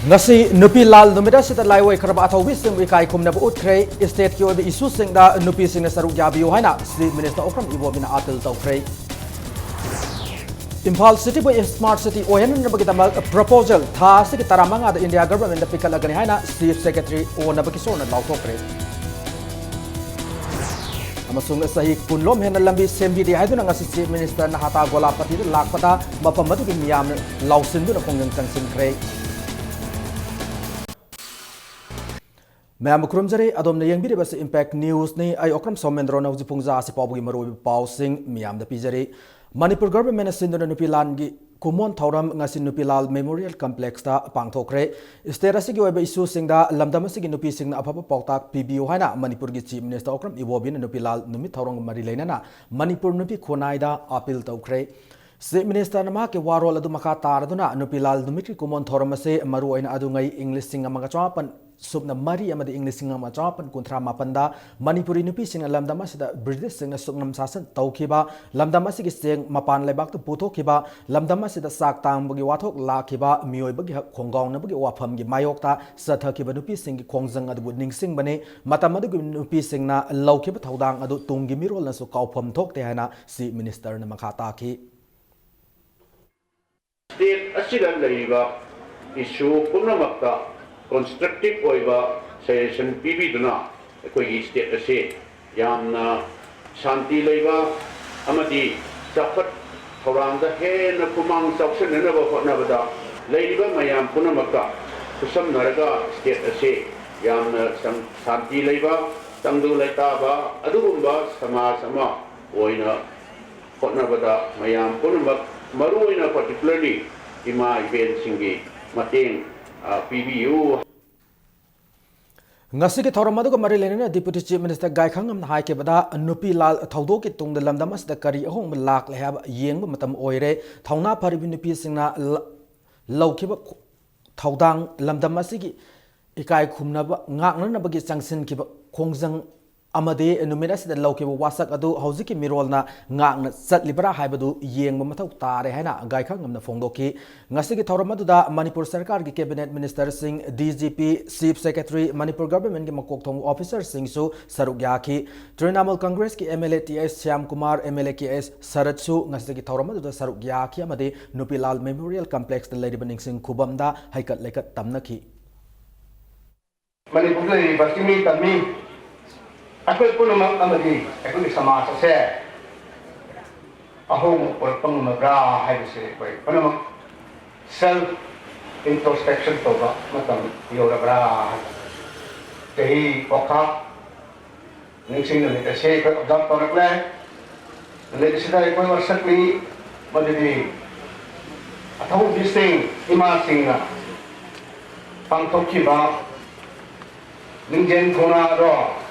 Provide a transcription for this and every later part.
ngasi nupi lal numida sita laiwai kharaba athawi sing wikai khumna bu utkre state ki obi issue sing da nupi sing na saru jabiyo haina chief minister okram ibomina appeal tawkre Imphal city by smart city ohen nabagi tamal proposal tha sik taramanga da India government da pikal agani haina chief secretary o nabaki sona lautokre amasung sahi punlom hena lambi sembi di haiduna ngasi chief minister na hata golapati lakpata mapam madu gi miyam lausin du na kongyang changsin kre Ma'am Kurumjari adom na yangbiri basi impact news ni ay okram somendro na hujipungza si pabugi marobi pausing miyam da pijari Manipur government asindo na nupilan gi kumon thauram ngasi nupilal memorial complex ta pangthokre state asigi oiba issue singda lamdam asigi nupi singna aphaba pautak PBO haina Manipur gi chief minister okram ibobin nupilal numit thaurong mari leinana Manipur nupi khonai da appeal tawkre Chief Minister nama ke warol adu makha taraduna nupilal numit kumon thauram ase maru oina adu ngai English singa manga chapan subna mari amadi English singa ma chapan kunthra mapanda Manipuri nupi singa lamdama sida British singa suknam sasan tawkhiba lamdama sigi seng mapan lebak tu puthokhiba lamdama sida sak tang bagi wathok lakhiba mioi bagi khonggaung na bagi wafam gi mayokta sathakhiba nupi singi khongjang adu ningsing bane matam adu nupi singna lawkhiba thodang adu tunggi mirol na su kaufam thokte haina Chief Minister na makha takhi State asidan laiba issue punamakta constructive oiba suggestion PB duna koi state ase yamna shanti laiba amadi chafat thorangda he na kumang section na ba khona bada laiba mayam punamakta kusam naraga state ase yamna shanti laiba tangdu laita ba adugumba samaj sama oina khona bada mayam punamak maru oina particularly ima event singi mateng PBU ngasi ke thoram adu mari lenena deputy chief minister gai khangam na haike bada nupi lal thaudo ki tung de lamdam as da kari ahong lak le hab yeng matam oire thauna phari nupi singna lawkhiba thaudang lamdam asigi ikai khumna ba ngakna na bagi changsin ki khongjang amade numina sida lawkhiba wasak adu hojiki mirolna ngakna chatlibra haibadu yengba mathau tare haina gai khangam na phongdoki ngasi ki thoram adu da Manipur sarkar gi cabinet minister sing DGP chief secretary Manipur government gi makok thong officer sing su saruk yaki Trinamool Congress ki MLA TS Shyam Kumar MLA KS Sarat su ngasi ki thoram adu da saruk yaki amade Nupilal Memorial Complex da lady baning sing khubam da haikat lekat tamnaki Manipur le basimi tami Aku pun nama amadi, aku di sama saya. Aku berpeng megra hai bisi, baik. Pun self introspection tu ba, macam yoga bra. Jadi okap, ningsing ni tersi aku observe korak le. Nanti kita aku workshop ni, macam ni. Atau bising, imasing na. Pangtok kiba, ningsen thona do.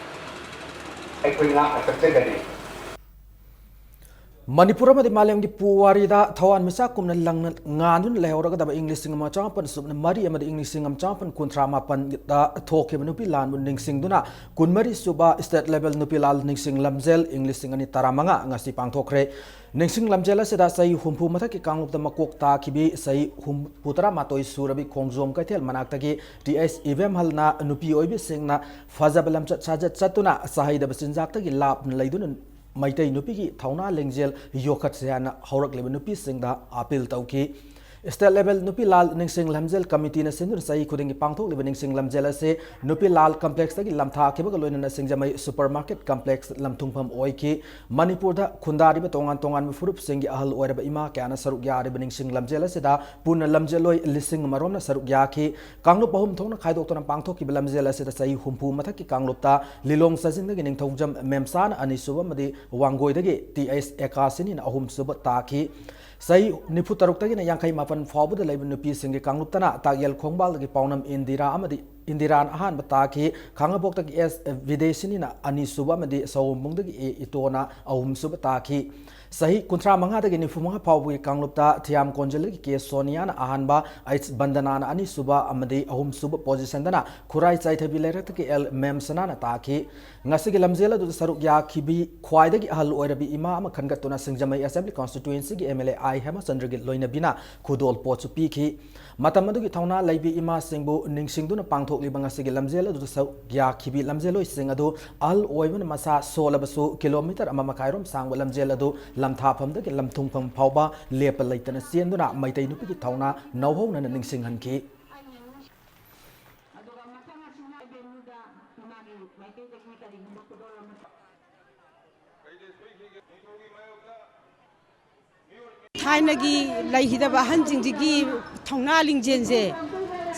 Manipur amadi malem di puwari da thawan misa kumna lang nganun lehora da English singam chapan subna mari amadi English singam chapan kuntra mapan da thoke nupi lan ningsing duna kunmari suba state level nupi lal ningsing lamzel English singani taramanga ngasi pangthokre ningsing lamjela seda sai humpu mathaki kangup da makok ta kibi sai humputara matoi surabi khongjom kaithel manakta gi DS evem halna nupi oibi singna fajabalam sajat chatuna sahai da basinjak ta gi lap leidun Maitai nupi ki thauna lengjel yokat seana haurak lebe nupi singda appeal tauki state level nupi lal ningsing lamjel committee na sindur sai khuding ki pangthok lebe ningsing lamjel ase nupi lal complex tagi lamtha ke ba loina na singjamai supermarket complex lamthungpham oiki Manipur da khundari ba tongan furup singi ahal oira ba ima kana saruk ya re ningsing lamjel ase da puna lamjeloi lising marom na saruk ya ki kanglup bahum thongna khaidok tona pangthok ki lamjel ase da sai humpu mathak ki kanglup ta lilong sajin da ning thongjam memsan ani suba madi wangoi dagi TS ekasini na ahum suba taki sai nifu taruk tagi na yankai mapan fabu da laibu nupi singi kangluptana tagyal khongbal gi paunam indira amadi Indiran ahan bataki khangabok tak es videsini na ani suba madi sawumbung dagi e itona ahum suba taki sahi kuntra manga dagi ni fumanga pawbu kanglupta thiam konjel gi ke sonia na ahan ba ais bandana na ani suba amadi ahum suba position dana khurai chai thabi lerak ki el memsana na taki ngasigi lamjela du saruk ya khibi khwai dagi ahal oirabi ima ama khangatuna singjamai assembly constituency gi MLA ai hema chandragit loina bina khudol pochu pi khi matam adugi thauna laibi ima singbu ningsingduna pangthok li bangasigi lamjela du sau ya khibi lamjeloi sing adu al oibun masa solabasu kilometer ama makairom sangba lamjela du lamtha phamdagi lamthungpham phawba lepa leitana sienduna maitai nupi gi thauna nauhona na ningsing hanki थाइनगी लाइहिदबा हनजिंजिगी थौना लिंजेनजे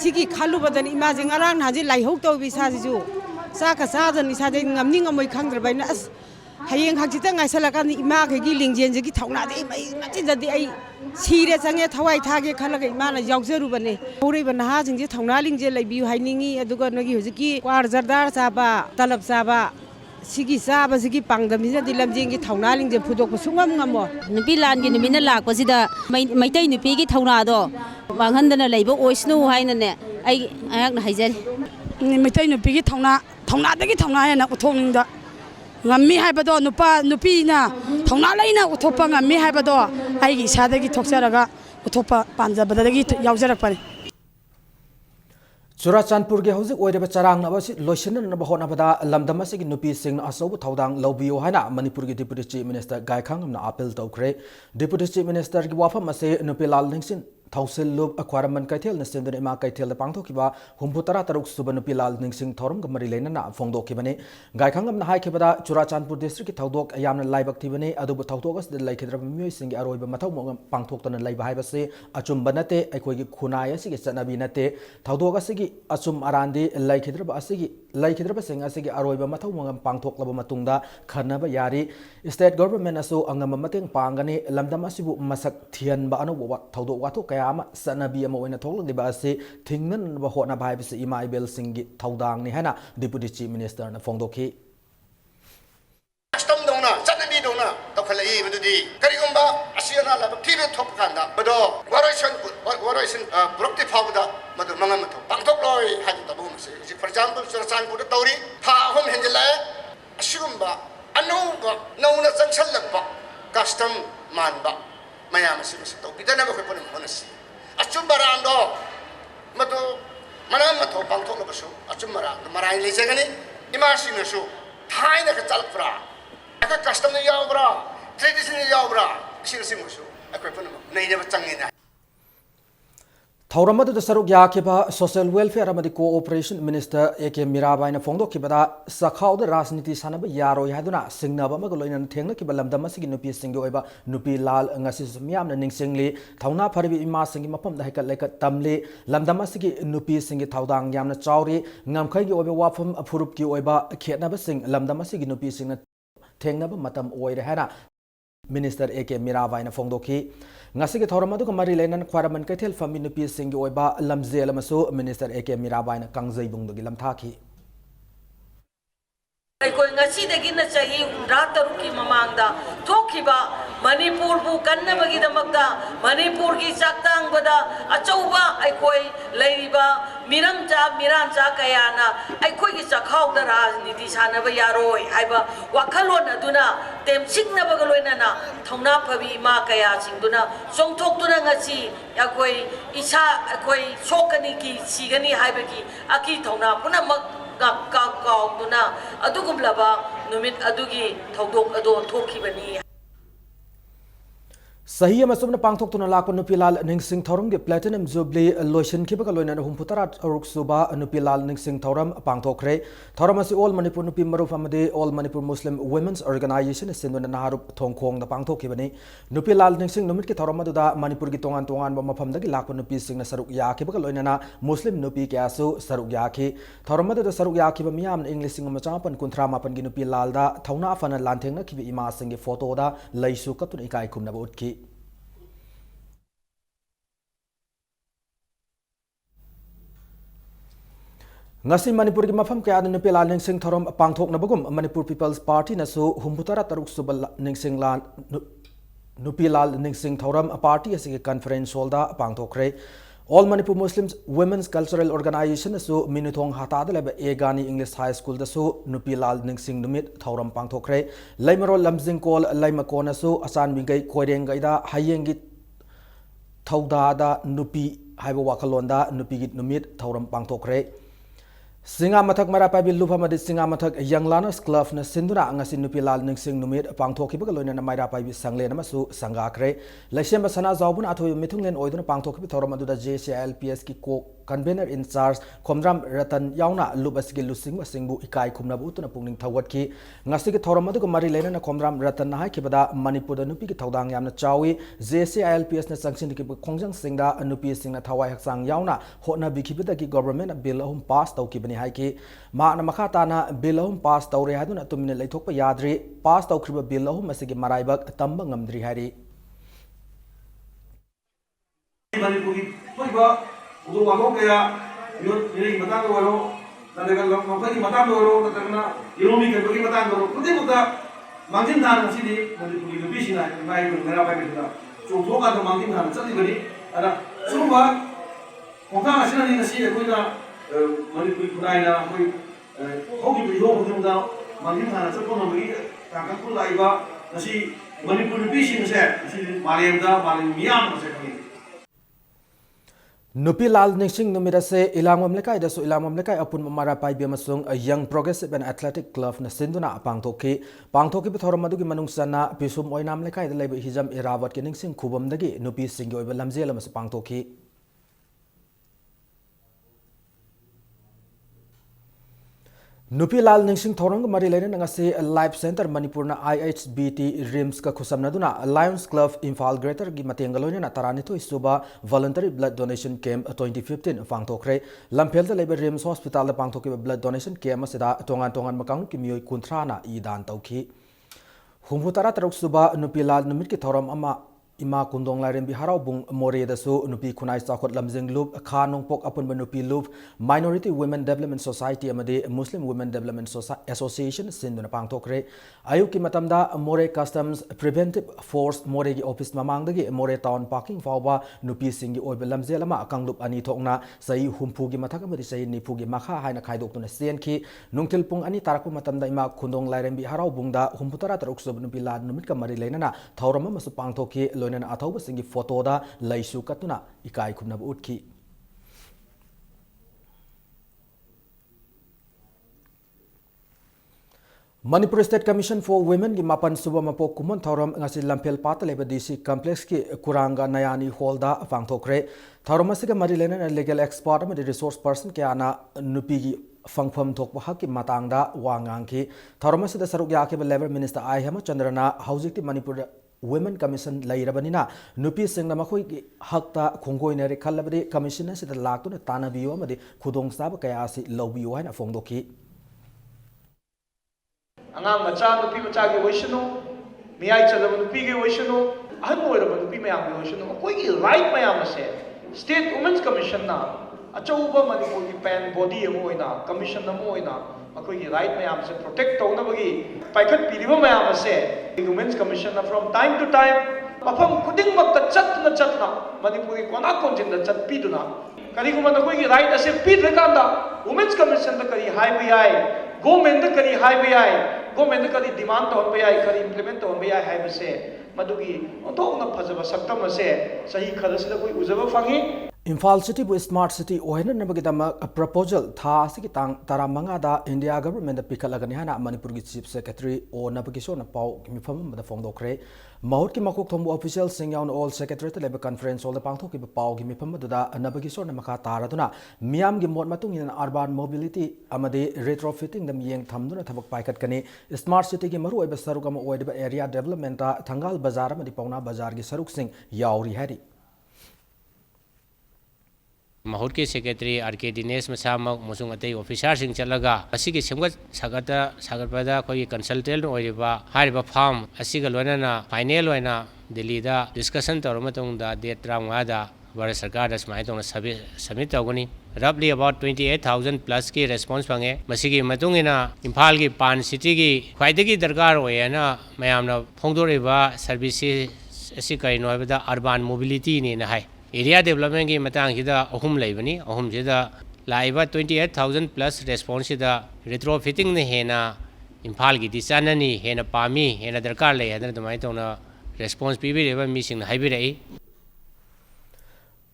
सिगी खालुबदन इमाजे ngarang हाजे लाइहौ तौबि साजिजु साका सादन इसादे ngamni ngamoi khangद्रबाइना अस हयें हाजिता ngaisalakan इमा खैगी लिंजेनजेगी थौना दे मै मचिजदि आई सिरे संगे थवाई थागे खलगा इमाना यावजरुबने हौरेबा नहाजिंजे थौना लिंजे लाइबियु हाइनिंगी अदुगा नगी हुजिकी क्वार जरदार चाबा तलब चाबा सिगी चाबा सिगी पांगदमिना दिलमजेंगी थौना लिंजे फुदोक सुंगम ngamo nupi langi numina lakpasida maitai nupi gi thauna do manghandana leiba oisnu haina ne ai ayakna haijari maitai nupi gi thौना dagi thौना yana uthongingda ngammi haibado nupi na thौना laina uthopa ngammi haibado ai gi sadagi thokjaraga uthopa panjabadagi yawjarakpani Churachandpur ge hauzik oireba charang na basi loisin na bahona bada lamdam asigi nupi sing asobu thaudang lobio haina Manipur ge deputy chief minister Gai Khangam na appeal tawkre deputy chief minister gi wafam ase nupi lal ningsin thausil lub akwaraman kaithel na sendun ima kaithel da pangthokiba humputara taruk suba nupi lal ningsing thorum ga mari leina na phongdokibane Gai Khangam na haikebada Churachandpur district ki thaudok yamna laibak thibane adubu thaudok as de laikhidra myoi sing gi aroiba mathau mo pangthoktan laiba haibase achumba nate aikoi gi khunai asigi chanabi nate thaudok asigi asum arandi laikhidra sing asigi aroiba mathau mo pangthoklaba matungda khanaba yari state government asu angam mateng pangani lamdam asibu masak thian ba anu wa thaudok wa kaya ama sanabi ama oina tholok diba ase thingnan ba hona bhai bise ima ibel singi thaudang ni hana deputy chief minister na phongdokhi custom dona sanabi dona tokhalai badudi karigomba asiana la thibe thop kanda bado waroison prokti phawda madu mangam tho pangthok loi haji tabu mase for example Churachandpur tauri tha hom henjela asigumba anuba nauna sangsal lakpa custom manba mayam si to bidana ba ko honest achumbarando madu manam tho pangthok lo basu achumbara marai le jagani imasi nasu thaina ka chalpra aka custom ni yawbra tradition ni yawbra sirsi musu akoi pun nei ne changina Thauramadu da saruk yakiba social welfare amadi cooperation minister AK Mirabai na phongdok kibada sakhau da rajniti sanaba yaro yaduna singnaba magaloina thengna kibala lamdam asigi nupi singyo oiba nupi lal ngasi sumyam na ningsingli thauna pharibi ima singi mapam da hekat lekat tamli lamdam asigi nupi singi thaudang yamna chawri ngamkhai gi oiba wafam aphurup ki oiba khetnaba sing lamdam asigi nupi singna thengnaba matam oire hana Minister AK Mirabai na phongdokhi ngasigi thoramadu kamari lenan khwaraman kaithel fami nupi singi oiba lamzel amasu Minister AK Mirabai na kangjai bungdogi lamthaki Aikoi ngasi dagi na chahi rataru ki mamangda thokiba Manipur bu kannabagi damakda Manipur ki chaktang bada achauba aikoi leiriba miram cha kayana aikoi ki chakhau da rajniti sanaba yaroi haiba wakhalon aduna temsingna bagaloina na thauna phabi ma kaya singduna songthokduna ngasi aikoi isa aikoi sokani ki sigani haiba ki aki thauna punamak kauduna adugumlaba numit adugi thaudok ado thokibani Sahi amasumna pangthoktuna lakpa nupilal ningsing thorum ge platinum jubilee loisin khibaga loina humputara aruk suba nupilal ningsing thorum pangthokre thorum asi all Manipur nupi maruf amade all Manipur Muslim Women's Organization sinduna naharup thongkhong da pangthokibani nupilal ningsing numit ki thorum aduda Manipur gi tongan ba mafamdagi lakpa nupi singna saruk ya khibaga loina na Muslim nupi kyasu saruk ya khi thorum aduda saruk ya khiba miyam English sing machapan kunthra mapan gi nupilal da thauna fana lanthengna khibi ima singi photo da laisu katun ikai khumna botki ngasi Manipur ki mafam kaya na nupi lan ningsing thorom pangthok na bagum Manipur People's Party na su humputara taruk subal ningsing lan nupi lal ningsing thorom party asige conference holda pangthokre All Manipur Muslims Women's Cultural Organization na su minuthong hatada leba egani English High School da su nupi lal ningsing numit thorom pangthokre laimaro lamjing kol laimako na su asan bingai koireng gaida hayengi thauda da nupi haiba wakalonda nupi git numit thorom pangthokre Singa mathak marapabi luphamadi singa mathak Young Learners Club na sinduna ngasi nupi lal ningsing numit pangthoki baga loina na mairapabi sangle na masu sangakre laisem sana zawbun athoy mithunglen oiduna pangthoki bi thoram aduda JCLPS ki ko convener in charge Khomram Ratan yauna lubasgi lusing wasingbu ikai khumna bu utuna pungning thawat ki ngasi ki thoram adu ko mari leina na Khomram Ratan na ki bada Manipur da nupi ki thodang yamna chawi JCLPS na sangsin ki khongjang singda nupi singna thawai haksang yauna hotna bi ki bada ki government bill hum pass tau ki hai ki ma na makha ta na bill hum pass tawre haduna tumine leithok pa yadri pass taw khriba bill hum masigi maraibak tamba ngamdri hari Manipuri toiba udu walo kaya yun ini matang walo nadagal ngapani matang walo natagna iromi ke bagi matang walo kuti mutta mangin dan sini Manipuri lebih sini mai ngara bai kita coba kan mangin dan jadi beri ada semua orang asing ni nasi aku ina Manipuri kunai na aku hoki beri hoki kita mangin dan sebab bagi kakak pun laiba nasi Manipuri lebih sini saya nasi Malaysia Myanmar nasi kami Nupi lal ningsing numira se ilamam lekai da su ilamam lekai apun mara pai bi amasung a Young Progressive and Athletic Club na sinduna pangthoki bi thoram madu gi manung sana pisum oinam lekai da leba hijam irawat ki ningsing khubam dagi nupi singi oiba lamjel amas pangthoki Nupi lal ningsing thorong mari leina ngase Life Center Manipur na IHBT Rims ka khusam na duna Lions Club Imphal Greater gi matengaloina na tarani to isuba voluntary blood donation camp 2015 pangthokre lamphel da lebe Rims Hospital da pangthoki blood donation camp asida tongan makang ki mioi kunthra na idan tauki humhutara taruk suba nupi lal numit ki thoram ama Ima kundong lai rembi harau bung more da su nupi kunai sakot lamjing loop kha nongpok apun nupi loop Minority Women Development Society amade Muslim Women Development Association sinduna pangthokre ayuki matamda more customs preventive force more gi office mamang dagi more town parking fawba nupi singi oibe lamjel ama akanglup ani thokna sai humpu gi mathak amade sai nipu gi makha haina khaidok tuna sen ki nungtil pung ani tarakpu matamda ima kundong lai rembi harau bungda humputara taruk sub nupi lad numit ka mari leina na thauram masu pangthoki loina athauba singi photo da laisu katuna ikai khumna utki Manipur State Commission for Women gi mapan suba mapok kumon thoram ngasi lampel pat leba DC complex ki kuranga nayani hall da pangthokre thoram asiga mari lena legal expert amadi resource person ke ana nupi gi fangpham thokpa hakki matangda wangang ki thoram asida saruk ya ke labor minister ai hema chandrana housing Manipur Women Commission lairabanina nupi singna makhoi ki hakta khongoi ne khalabadi commission asida laktuna tanabiyo amadi khudong sab kaya asi lobiyo haina fongdoki angang macha nupi macha ge oisinu miyai chalaba nupi ge oisinu ahan oiraba nupi mayam ge oisinu koi gi right mayam ase State Women's Commission na achauba Manipur ki pen body amo oina commission amo oina akoi gi right mayam se protect tawna bagi paikhat piriba mayam ase Women's Commission na from time to time mafam kuding makta chatna Manipuri kona konjin da chat piduna kari kuma na koi gi right ase pidra kanda Women's Commission da kari highway ai government da kari highway ai government da kari demand to honba ai kari implement to honba ai haiba se madugi ontokna phajaba saktam ase sahi khadasida koi ujaba fangi Imphal City bu Smart City ohena nabagidama a proposal tha asiki tang taramanga da India government da pikalagani hana Manipur gi Chief Secretary o nabagishon na pau mifam da fongdokre mahut ki makok thombu official singyaun all secretary te leba conference all da pangthok ki pau gi mifam da nabagishon na makha taraduna miam gi mod matung in urban mobility amade retrofitting da miyeng thamduna thabak paikat kani Smart City gi maru oiba sarugam oiba area development ta thangal bazar amadi pauna bazar gi saruk sing yauri hari Mahut ke secretary RK Dinesh Masamak musung atai officer sing chalaga asigi semgat sagatpada koi consultant oiriba hariba farm asiga loina na final oina Delhi da discussion tor matung da date ranga da Bharat सरकार दा समाय तोना submit तौगनी roughly about 28,000 plus की response fungi मसीगी मतुंगिना Imphal की पान city की ख्वाइदगी दरकार होयना मयामना फोंदोरिबा services असी करिनो हाइबदा urban mobility ने ना है एरिया डेवलपमेंट की मतंगसिदा अहुम लेबनी अहुम सिदा लाइबा 28,000 plus response सिदा retrofitting ने हेना इम्फाल की दिचाननी हेना पामी हेना दरकार ले हेना दमाई तोना response पीबीरेबा missing हाइबिरई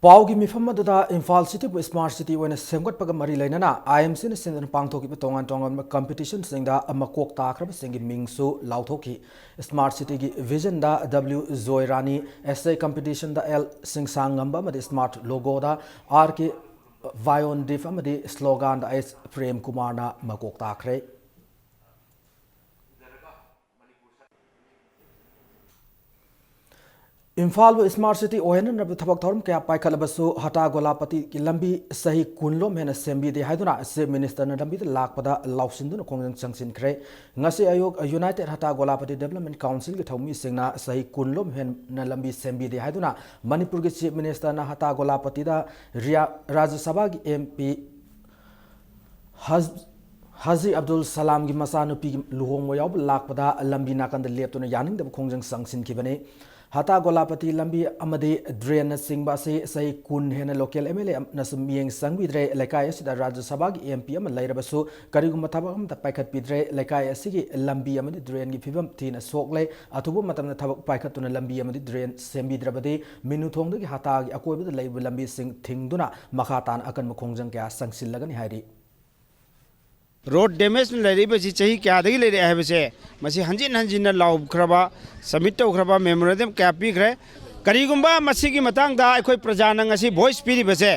Pawgi मिफम अदुदा Imphal city बु स्मार्ट सिटी ओइना सेमगटपग मरी लेना आईएमसी ने सिंदन पांगथोकी तोंगान तोंगान कंपटीशन सिंगदा मकोक ताखरब सिंगी मिंगसु लाउथोकी स्मार्ट सिटी की विजन दा डब्ल्यू जोयरानी एसए कंपटीशन दा एल सिंगसांग गंबा मदे स्मार्ट लोगो दा आर के वायोन डिफ अमदे स्लोगन दा एस प्रेम कुमार ना मकोक ताखरे इम्फाल स्मार्ट सिटी ओहन थबक थौरम क्या पाइखलबसु हटा गोलापति की लंबी सही कुनलोम हेन सेम्बीदे हाइदुना चीफ मिनिस्टर न लंबी लाकपदा लाउसिंदुना खोंजन चंगसिनख्रे ngasi ayok united hata golapati development council की थौमी सिंगना सही कुनलोम हेन न लंबी सेम्बीदे हाइदुना मणिपुर के चीफ मिनिस्टर न हटा गोलापति दा राज्य सभा की एमपी हाजी अब्दुल सलाम की मसानुपी लुहोंगो याब लाकपदा लंबी नाकंद लेपतुना यानिंगदब खोंजन संगसिनखिबने हता गोलापति लंबी अमदे ड्रेन सिंगबा से सही कुन हेन लोकल एमएलए नसमियंग संगविद्रे लेकाय सिदा राज्य सभा की एमपी अम लैरबसु करिगुम थबक अम पाइखत पिद्रे लेकाय असि लंबी अमदे ड्रेन की फिबम थीन सोकले अथुबु मतम थबक पाइखतुना लंबी अमदे ड्रेन सेम्बिद्रबदे मिनुथोंग की हता की अकोइबद लैब लंबी सिंग थिंगदुना मखातान अकन मखोंजंग क्या संगसिलगनि हाइरि रोड डैमेज लेरिबसी चाही क्यादगी लेरे हैबसे मसी हंजिन हंजिन लाउखरबा सबमिट तौखरबा मेमोरेंडम क्या पीखरे करीगुंबा मसीगी मतंगदा अखोय प्रजाना ngasi वॉइस पीरिबसे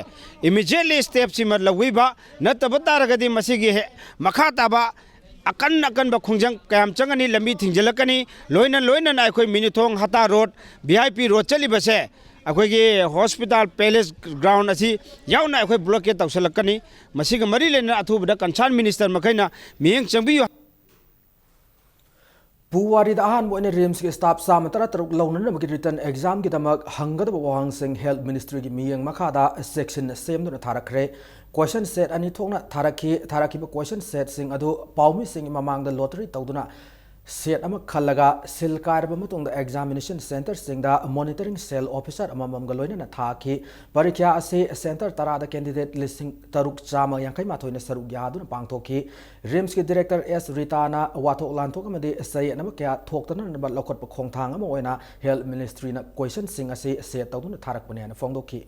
इमीडिएटली स्टेप सिम लवीबा नतब तारगदी मसीगी मखा ताबा अकन अकन खोंजंग कयाम चंगनी लंबी थिंजलकनी लोइना लोइना अखोय मिनिथोंग हता रोड वीआईपी रोड चलीबसे अखोगी हॉस्पिटल पैलेस ग्राउंड असी याउना अखोय ब्लॉकेट तौसलकनी मसीगा मरी लेना अथुबदा कंसर्न मिनिस्टर मखैना मियंग चंबियो पुवारी अहान बोइने रिम्स के स्टाफ साम तरा तरुक लौनन की रिटर्न एग्जाम की दमक हंगदब वाहंग सिंह हेल्थ मिनिस्ट्री की मियंग मखादा सेक्शन सेमदुना थारखरे क्वेश्चन सेट अनि थोकना थारखी क्वेश्चन सेट सिंह अदु पाउमी सिंह ममांग लॉटरी तौदुना सेट अमा खलगा सिल कारब मतुंग एग्जामिनेशन सेंटर सिंगदा मॉनिटरिंग सेल ऑफिसर अममम गलोइना थाखी परीक्षा असे सेंटर तरादा कैंडिडेट लिस्टिंग तरुक चामा यांखै माथोइना सरुक यादुना पांगथोखी रिम्स के डायरेक्टर एस रिताना वाथोक लांथोक अमदे सय नम क्या थोक्तना लौखट खोंथांग अमा ओइना हेल्थ मिनिस्ट्री ना क्वेश्चन सिंग असे सेट तौदुना थारकपने फोंदोखी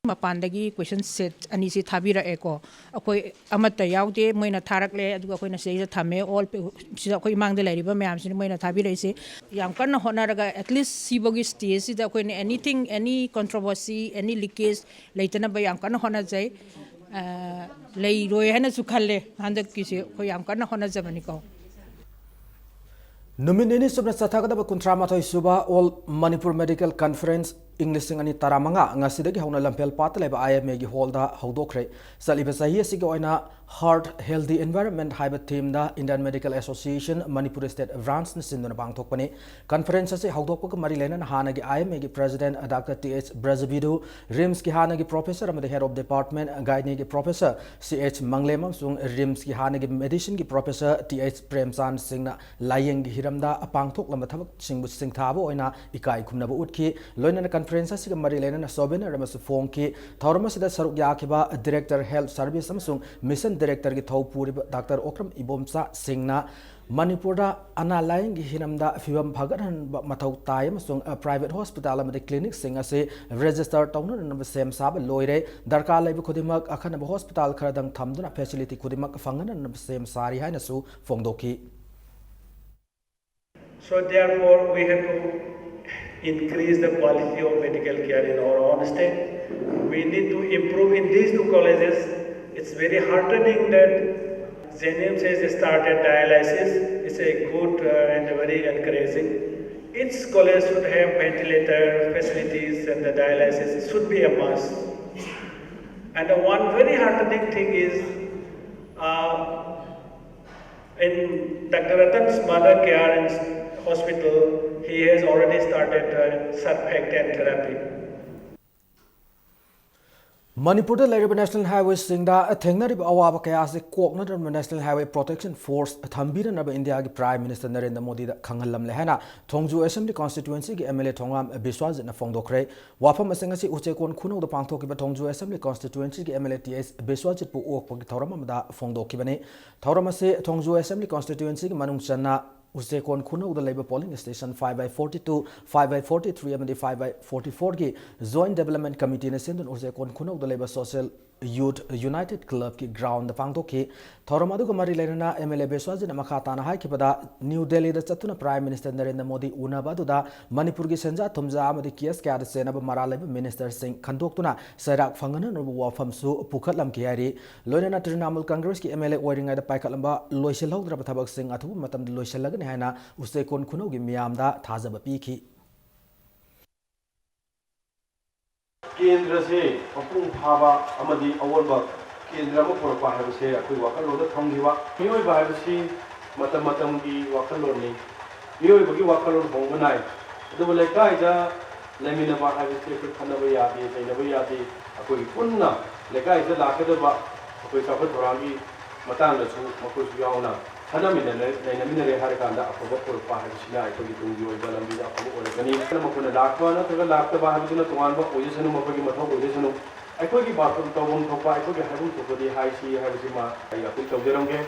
मपानदगी क्वेश्चन सेट अनी से थाबिरएको अखोय अमत्ता यावदे मोइना थारकले अदुगा अखोयना सेजा थामे ऑल सिदा अखोय मांगदे लाइरिबा मैम सिने मोइना थाबिरैसे याम कन्ना होनारगा एटलीस्ट सिबोगी स्टेज सिदा अखोयना anything any controversy any leakage लेतना बा याम कन्ना होना जाय लै रोय हना सुखले हंदक किसे अखोय याम कन्ना होना जबनिको नुमिनेनी सुबना सथागदब कुंथ्रा माथोय सुबा all Manipur medical conference English अनि तरामंगा ngasiदगी हौना लंपेल पात लेबा IMA की हॉल दा हौदोखरे सलिबा सही सिगे ओइना हार्ट हेल्दी एनवायरनमेंट हाइबा थीम दा Indian medical association Manipur state branch न सिंदुना बांगथोकपने कॉन्फ्रेंस से हौदोकपक मरी लेना हानागी IMA की president doctor TH Brajabidhu RIMS की हानागी प्रोफेसर अमदे हेड ऑफ डिपार्टमेंट गाइनी की प्रोफेसर CH मंगलेम सुंग रिम्स की हानागी मेडिसिन की प्रोफेसर TH प्रेमचांद सिंह लायंग हिरमदा पांगथोक लम थबक सिंगबु सिंगथाबो ओइना इकाई खुमनबो उठखी लोइना कॉन्फ्रेंस से मरी लेना सोबेनर फोम की थौरम से सरुक याखिबा director health service mission director की थौपूरी डॉक्टर ओक्रम इबोमसा सिंह मणिपुर अना लाइंग हिरमदा फिवम फगरहन मथौ ताय प्राइवेट हॉस्पिटल क्लिनिक से रजिस्टर तौन सेम साब लोरे दरकार लेब खुदिमक अखनब हॉस्पिटल खरदंग थमदुना फैसिलिटी खुदिमक फंगन सेम सारी हाइनसु फोंदोखी So therefore we have to increase the quality of medical care in our own state. We need to improve in these two colleges. It's very heartening that JNM has started dialysis. It's a good and very encouraging. Each college should have ventilator facilities and the dialysis should be a must. And one very heartening thing is in Dr. Ratan's mother care hospital, he has already started surfactant therapy. Manipur National Highway Singda Thengnari Awaba Kayasi Kokna National Highway Protection Force Thambira India Prime Minister Narendra Modi Kangalam Lehana Tongju Assembly Constituency MLA Tongam Biswaz in a Fongdokre Wafam Singasi Uchekon Kuno the Pangtoki Tongju Assembly Constituency MLA TS Biswaz Pu Ok Toramada Fongdokibane Tauramase Tongju Assembly Constituency Manungchana Uzekon Kuno the Labour Polling Station 5/42, 5/43 and 5/44 ki Joint Development Committee ne Sindun Uzekon Kuno the Labour Social Youth United Club ki ground the Pangto ki Thoramadu Mari Lena MLA Beswaz in Makatana Haikipada New Delhi the Chatuna Prime Minister Narendra Modi Unabaduda Manipur ki Senja Tumza Amadi Kias Kad Senab Maralab Minister Singh Kandoktuna Sarak Fangan Wafam Su Pukatlam Kiari Lorena Trinamal Congress ki MLA wearing at the Paikalamba Loishel Drabatabak Singh Atu Matam Loishelagan Hana Usekon Kunogi Miamda Tazaba Piki केंद्र से मपुंग फाबा अमदी अवोलबा केंद्र म पुरपा हाबसे अखोय वाखलोद थंगिवा मियोय बाहाबसी मतम मतम की वाखलोनी मियोय बगी वाखलोन होंगनाय अदुब लेकायदा लेमिनबा हाबसे अखोय खनबा यादे जैनबा यादे अखोय पुन्ना लेकायदा लाखदबा अखोय साफत थोरागी मतांगसु मखोय यावना खनमिनरे हारकांदा अफबा पुरपा हाबसिना अखोय तुंगी ओइबा लंबिदा अफबा ओरगनी मखोना लाखवा नतगा लाखतबा हाबसिना तोंगानबा ओइसनु मखोय मथौ ओइसनु अखोय बाथरूम तौबम थोपा अखोय हाबुम थोपदि HiAce हाबसिमा अखोय तौजरंगे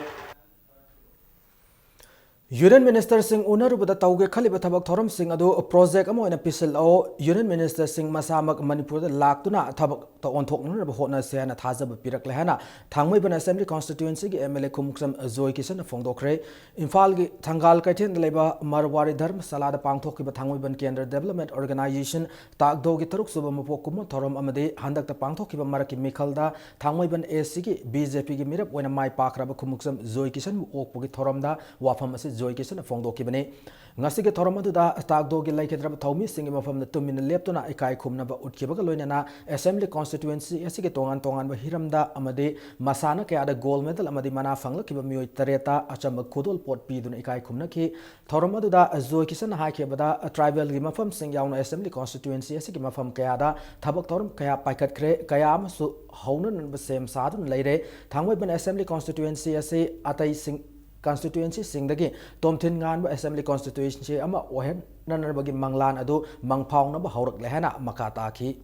Union Minister Singh Unarubada Tauge Khaliba Thabak Thoram Singh Ado project amo ina pisil o Union Minister Singh Masamak Manipur Laktuna Thabak to on thokna hotna sena thazab pirak lehana Thangmai Ban Assembly Constituency gi MLA Kumuksam Zoy Kisan Fongdokre Imphal gi Thangal Kaithen leba Marwari Dharm Salada Pangthok ki Thangmai Ban Kendra Development Organization Takdo gi Taruk Suba Mapokum Thoram Amade Handak ta Pangthok ki Maraki Mikhalda Thangmai Ban AC gi BJP gi Mirap wena Mai Pakraba Kumuksam Zoy Kisan okpogi Thoramda Wafam Joy Kisan Fongdokibane Ngasiki Toramada Tagdogi like a Tomi singing from the 2 minute leptona Ikai Kumnaba Utkibagalona Assembly Constituency Esikitongan Tongan Hiramda Amade Masana Kaya gold medal Amadi Mana Fangla Kibamio Tareta Achama Kudul Port Pidun Ikai Kumnaki Toramada Zoy Kisan Haikebada a tribal Gimafam Sing Yauna Assembly Constituency Esikimafam Kayada Tabak Torum Kaya Paikat Kre Kayam Su Honan and the same Sadun Lady Tangwaban Assembly Constituency Ase Atai Sing Constituency Singdagi Tomtin Ngan Assembly Constituency Ama Ohen Nanabagi Manglan Adu Mangpong Naba Horak Lehana Makataki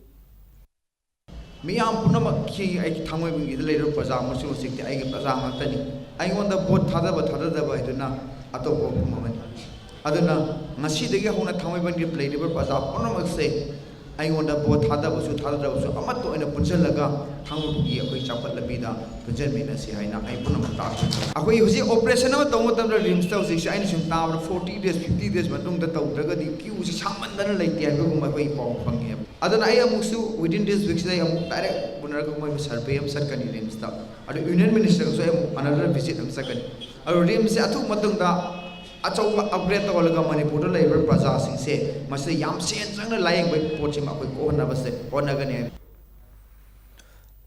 Miam Punamaki, I Tamwing the later Pazamusu Sing the Agi Pazamatani. I want the boat Tada by Duna Atoko moment. Aduna Nasi the Gahuna Tamwing played over Pazaponamak say. I want the boat Tada was to Tada was Amato and a Punjalaga, Tanguki, a quick chapel labida, Punjamina Sihaina, I Punamata. Ako yung operation naman tungkol tayo rim style siya ay nung tower 40 days 50 days matong tataw daga di queue sa saman na like tiyan ko kung may pangyayam. Ado na ay amusu within this week ay amuk direct punar ko may survey am sa kanil rim style. Ado Union Minister so ay another visit am sa kanil. Ado rim sa atuk matong da Achaw upgrade ko laga Manipur labor praja sing se mas yam sen sang na layang bai pochim akoy ko na base on na gani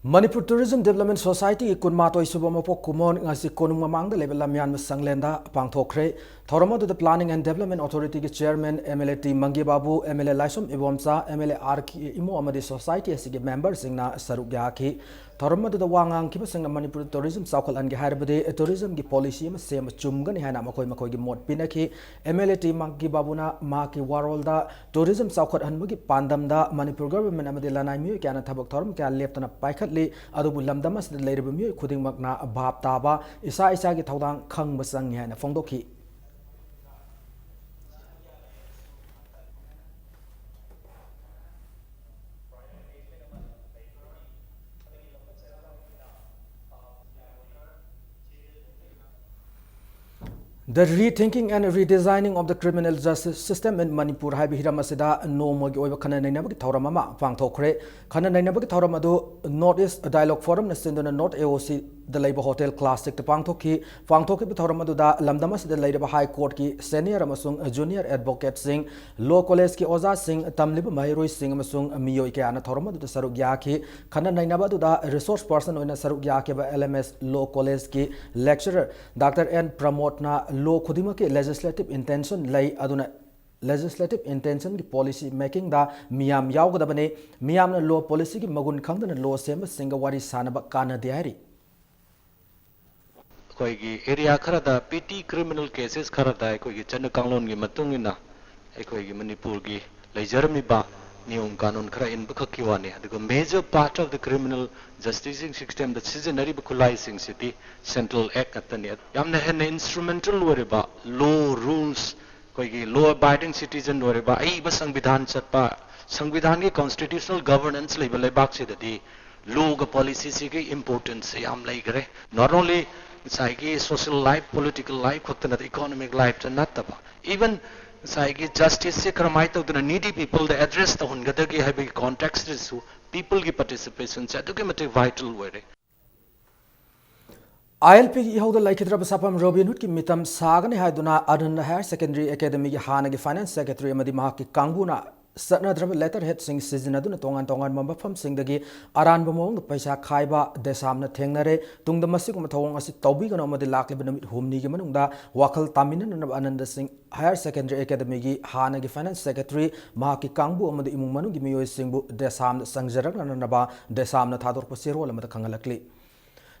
Manipur Tourism Development Society Kunmato Isubamapo Kumon ngasi konung mamang the level Lamyan Sanglenda Pangthokre Thorama to the Planning and Development Authority Chairman MLA T Mangi Babu MLA Laisom Ibomsa MLA Arki Imo Amadi Society asige member singna Sarugyaki Thorama to the Wangang Kipasang Manipur Tourism Sakal and Gaharbade tourism gi policy same chumgan hana Makoi Makoi Mot Pinaki MLA T Mangi Babuna Maki Warolda Tourism Sakal and Mugi Pandamda Manipur government Amadi Lanai Kana Tabak Thorum Ka Leptana Paikatli Adubu Lamdamas the later Mu Kuding Magna Bab Taba Isa Isagi Taudang Kang Basang Yana Fongdoki The rethinking and redesigning of the criminal justice system in Manipur hai bihiram asida no mogi oiba khana nainabagi thauram ama pangthokre khana nainabagi thauram adu North East Dialogue Forum na sinduna North AOC the Labor Hotel Classic te pangthokhi thauram adu da lamdam asida leiraba High Court ki senior amasung junior advocate sing law college ki oza sing tamliba mahiroi sing amasung miyoi ke ana thauram adu saruk ya ki khana nainaba adu da resource person oina saruk ya ke ba LMS law college ki lecturer Dr. N Pramod na law khudima ke legislative intention lay aduna legislative intention ki policy making da miyam yaugdabane miyam na law policy ki magun khangdana law sem singa wari sanaba kana diari koi gi area khara da PT criminal cases khara da koi gi chan kanglon gi matungina koi gi Manipur gi leijarmi ba niyom kanon khara in bukha kiwane adugo major part of the criminal justicing system the seasonary bukulizing city central act atani yamna hen instrumental wariba law rules koi gi law abiding citizen wariba ai ba संविधान की constitutional governance level lebak se dadi law ga policy se ki importance yam lai gare not only psyche social life political life khotna economic life not taba even psyche justice se kramai to the needy people the address the hungada ki have context is people ki participation se to ke vital were ILP ki ihoda laikidra basapam Robin Hood ki mitam sagane haiduna Arun Higher Secondary Academy ki hana ki finance secretary amadi maha ki kanguna satna drab letterhead sing sizinaduna tongan mambafam sing dagi aran bamong paisa khaiba desamna thengnare tungda masik mathawang asi tawbi gana amadi lakliba namit humni gi manungda wakal taminan na Ananda Singh Higher Secondary Academy ki hana ki finance secretary maha ki kangbu amadi imung manung gi miyoi singbu desam sangjarak na ba desamna thador pasiro lamada khangalakli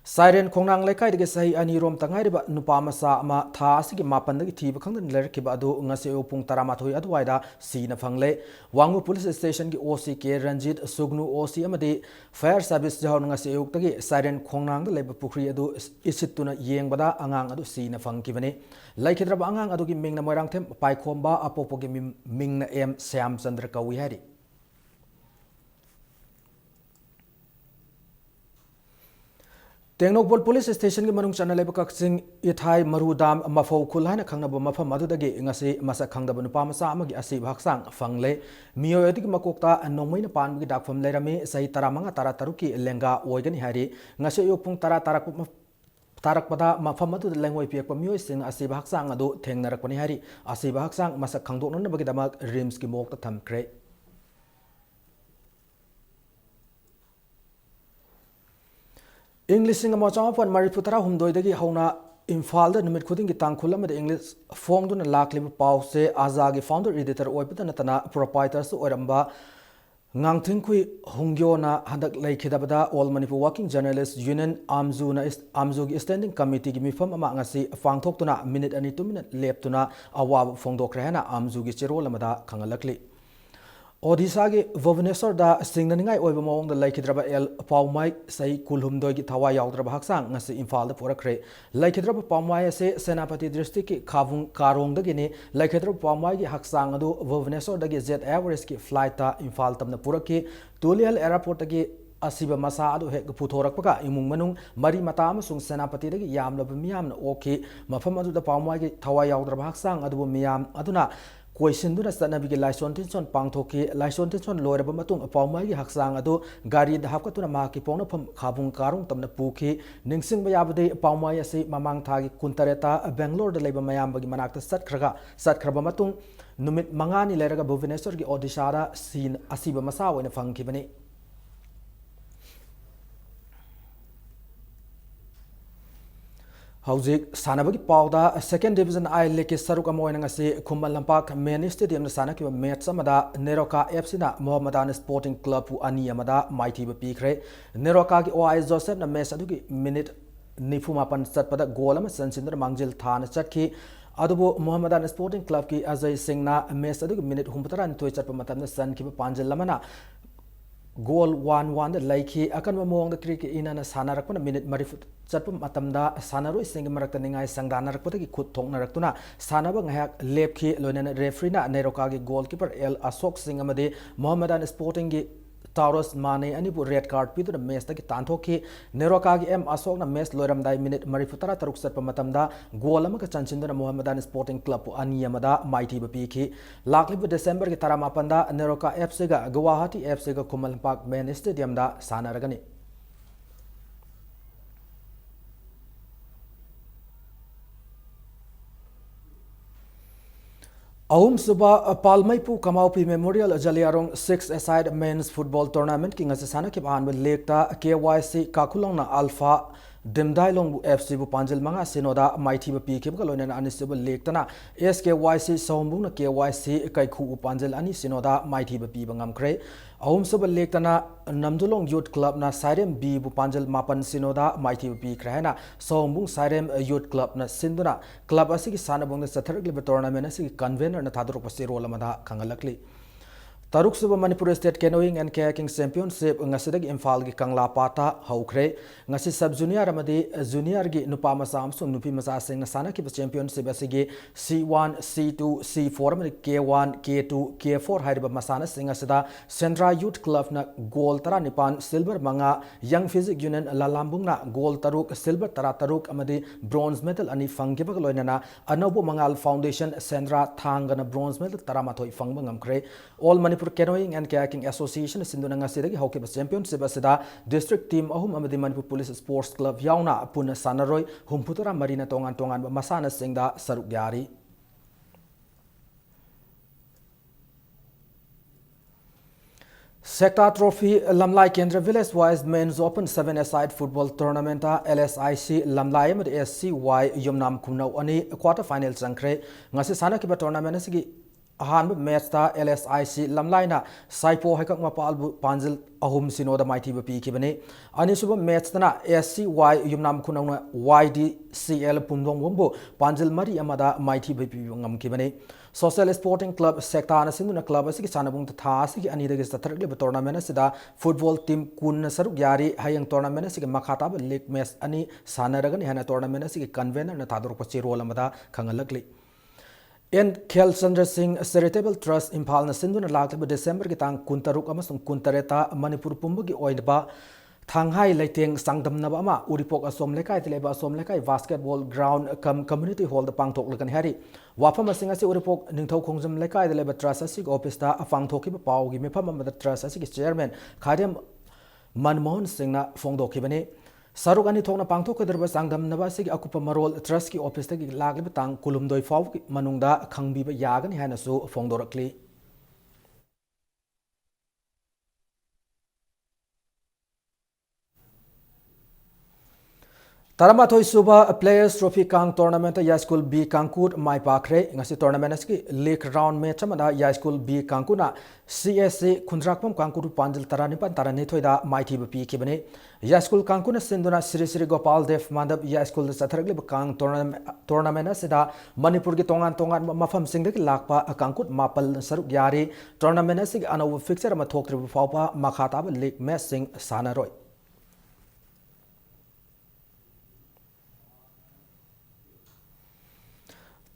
Siren Kongnang Lekai de Sahi Anirom Tangariba Nupamasa Ma Thasiki Mapan the Tiba Kangan Lerkibadu Ngase Opung Taramatoi Adwaida Sina Fangle Wangu Police Station ki OCK Ranjit Sugnu OC Amadi Fire Service Jahan Ngase Uktagi Siren Kongnang the Labor Pukri Adu Isituna Yeng Bada Angang Adu Sina Fankivani Laikidrab Angang Adu Ming na Moirang Tem Paikomba Apopogi Ming na M Sam Sandra Kawihari Tengnokpol Police Station ki manung channel leba kaksing ithai marudam mafau khulhaina khangnaba mafam adudagi ngasi masa khangnaba nupa masa amagi asi bhaksang fangle miyo edik makokta nongmoina panbugi dakfam lerami sahi taramanga tara taruki lenga oigani hari ngasi yopung tara tarakpada mafam adu lengoi piak miyo sing asi bhaksang adu thengnarakpani hari asi bhaksang masa khangdoknona bagi damak rims ki mokta thamkre English sing ma chaw pan mari putara humdoi dagi hauna Imphal da numit khuding ki tangkhula ma English form dun lakli pau se Azagi founder editor oipata natana proprietor su oramba ngangthing kui hungyo na handak laikhidabada All Manipur Working Journalists Union Amzu gi standing committee gi mifam ama ngasi fangthok tuna minute ani 2 minute lep tuna awa phongdok rehna Amzu gi chirol amada khangalakli Odisha ki Bhubaneswar da singnaningai oiba mawong da laikhidraba el paumai sai kulhumdoi ki thawa yaudra haksang ngasi Imphal da porakre laikhidraba paumai ase Senapati district ki Khavung Karong da gini laikhidraba paumai ki haksang adu Bhubaneswar da gi Jet Airways ki flight ta Imphal tamna puraki Tulial airport ki asiba masa adu hek puthorakpaka imung manung mari mata amasung Senapati da gi yamlaba miyamna oki mafam adu da paumai ki thawa yaudra haksang adu miyam aduna Koisinduna Sanabi Laison Tinson Pangtoki, Laison Tinson Loraba Matung, Paumai Haksang Ado, Gari the Hakatuna Maki Pona Kabung Karung Tamna Puki, Ningsing Bayabade, Paumai Se, Mamang Tagi, Kuntareta, Bangalore, the Labor Mayamba Manakta Satkraba Matung, Numit Mangani Leraga Bhubaneswar ki Odishara, Sin Asiba Masawa in a funky bane. Hauzik sanabagi pauda second division I leke saruka moinanga se Kumbal Lampak main stadium na sana kiwa match amada Neroka FC na Mohammedan Sporting Club pu ani amada mighty ba pikre Neroka ki OI Joseph na match adugi minute nifumapan satpada goal ama Sanchindra Mangjil thana chatki adubo Mohammedan Sporting Club ki Ajay Singh na match adugi minute humpatara ntoi chatpa matam na san ki panjil lamana goal 1-1 da laiki akan mamong da cricket ina na sanarak na minute marifut chatpa matamda sanaroi sing marakta ningai sangdana rakpata ki khut thongna raktuna sanaba ngahak lepki loinana referee na Neroka gi goalkeeper El Asok Singh amade Mohammedan Sporting gi Taurus Mane anibu red card pitu na match taki tanthokhi Neroka gi M Asok na match loiramdai minute marifutara taruk satpa matamda goal amaka chanchinda na Mohammedan Sporting Club pu ani amada mighty bapiki laklibu December ki taramapanda Neroka FC ga Guwahati FC ga Kumal Park Main Stadium da sanaragani Ahum suba Palmaipu Kamaupi Memorial Jaliarong 6-a-side men's football tournament ki ngasasana ki bahan lekta KYC Kakulong na Alpha Dimdailong FC bu Panjil Manga Sinoda Mighty Bapi ki bukaloina anisibul lekta na SKYC Sombung na KYC Kaikhu Panjil ani Sinoda Mighty Bapi bangam kre Ahum suba lekta na Namdulong Youth Club na Sairem B bu Panjil Mapan Sinoda Mighty Bapi krehna Sombung Sairem Youth Club na Sinduna club asigi sanabong na satharak liba tournament asigi convener na thadurok pasi role amada kangalakli Taruk suba Manipuri State Canoeing and Kayaking Championship ngasidag Imphal gi Kangla Pata haukre ngasi sub junior amadi junior gi nupa masa amsung nupi masa sing nasana ki championship asigi C1 C2 C4 amadi K1 K2 K4 haiba masana sing asida Centra Youth Club na gold tara nipan silver manga Young Physic Union Lalambung na gold taruk silver tara taruk amadi bronze medal ani fanggiba loinana anobu mangal foundation Centra thangana bronze medal tara mathoi fangba ngamkre all Manipur Canoeing and Kayaking Association Sinduna Sidagi Hockey Championship Asida District Team Ahum Amadi Manipur Police Sports Club Yauna Puna Sanaroi Humputara Marina Tongan Tongan Masana Singda Saruk Yari Sector Trophy Lamlai Kendra Village Wise Men's Open 7-a-side Football Tournament LSIC Lamlai Amadi SCY Yumnam Kumnau Ani Quarter Final Sankre Ngasi Sana Kiba Tournament Asigi Ahan match ta LSIC Lamlaina Saipo Haikak Mapal Panjil Ahum Sinoda Mighty Bapi Kibane Anisuba match na SCY Yumnam Kunana YDCL Pumdong Wumbo Panjil Mari Amada Mighty Bapi Ngam Kibane Social Sporting Club Sectana Sinduna Club Asiki Sanabung Tasiki Anida Saturday Tournament Sida Football Team Kun Saruk Yari Hayang Tournament Siki Makata League Match Ani Sanaragan Hana Tournament Siki Convener Natador Pachiro Lamada Kangalakli And Kel Chandra Singh Charitable Trust Imphal na Sinduna Lakliba December kitang Kuntaruk amasung Kuntareta Manipur Pumbugi Oidba Thanghai Laiteng Sangdam Nabama Uripok Asom Lekai Teleba Asom Lekai Basketball Ground Community Hall the Pangtok Lakan Hari Wapama Singasi Uripok Ningtau Kongzam Lekai Teleba Trust Asik Office ta Afang Toki Pau Gi Mepama the Trust Asik Chairman Khadem Manmohan Singh na Fongdo Kibane Sarugani Tona Pangto Kaderba Sangdam Nabasig Akupa Marol Trust ki Office Tagi Lagbitang Kulumdoi Fau Manungda Kangbiba Yagan Hanasu Fongdorakli Taramatoi Suba Players Trophy Kang Tournament Yaskul B Kangkut Mai Pakre ngasi tournament aski league round match amada Yaskul B Kangkuna CSC Kundrakpam Kangkut Panjil Taranipan Taranithoida Mighty Bapi Kibane Yaskul Kangkuna Sinduna Sri Gopal Dev Mandap Yaskul Sataragli Kang Tournament asida Manipur gi tongan mafam singdaki lakpa Kangkut Mapal Saruk Yari Tournament asig anaw fixture ma thokri fawpa Makhataba league match sing Sanaroi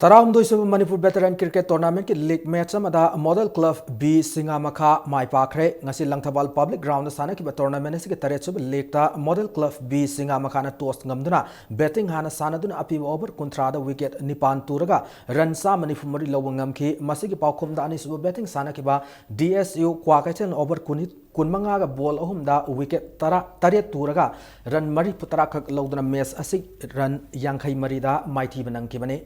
Taram Doisub Manipur Veteran Cricket Tournament ki league match amada Model Club B Singamakha Mai Pakre ngasi Langthabal Public Ground sana ki tournament se taret sub league ta Model Club B Singamakha na toast ngamduna betting hana sanaduna api over kontra da wicket nipan turaga ransa Manipur mari lawangam ki masigi paukhum da ani sub betting sana ki ba DSU kwakachen over kunmanga ga ball ahum da wicket taret turaga ran mari putara khak lawduna match asik ran yangkhai mari da mighty banang ki bane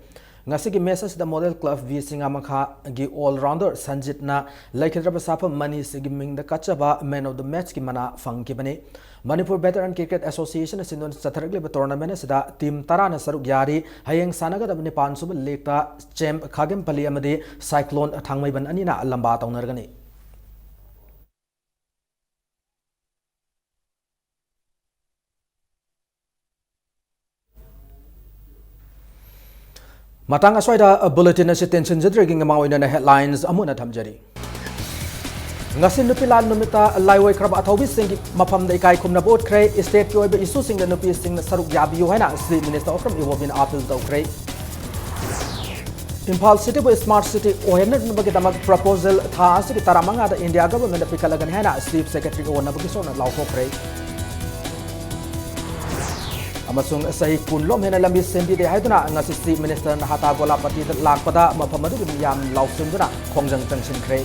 Ngasigi message the Model Club V Singamakha gi all-rounder Sanjit na Laikhidraba Sapa Mani Sigi Ming the Kachaba Man of the Match ki mana fang ki bane Manipur Veteran Cricket Association Sindun Sataragli tournament sida team Tara na saruk yari hayeng sanaga da Nipan sub lekta champ Khagem Pali amadi Cyclone Thangmai ban anina lamba tawnargani Matang aswaida bulletin na si tension jadriging mawin na headlines amuna thamjari. Ngasin nupilan numita laiway kraba athawis sing mafam dai kai khumna bot kray state ki oiba issue sing nupi sing saruk yabi haina si minister of from Iwobin appeal taw kray. Impal City bu Smart City ohenna bagi damak proposal tha asiki taramanga da India government da pikalagan hena Chief Secretary onna bagi sona lauthokre amasung sahi kunlom hena lambi sembi de haiduna ngasi Chief Minister Hata Golapati lakpada mafamadu yam lausunduna khongjang tangsin kre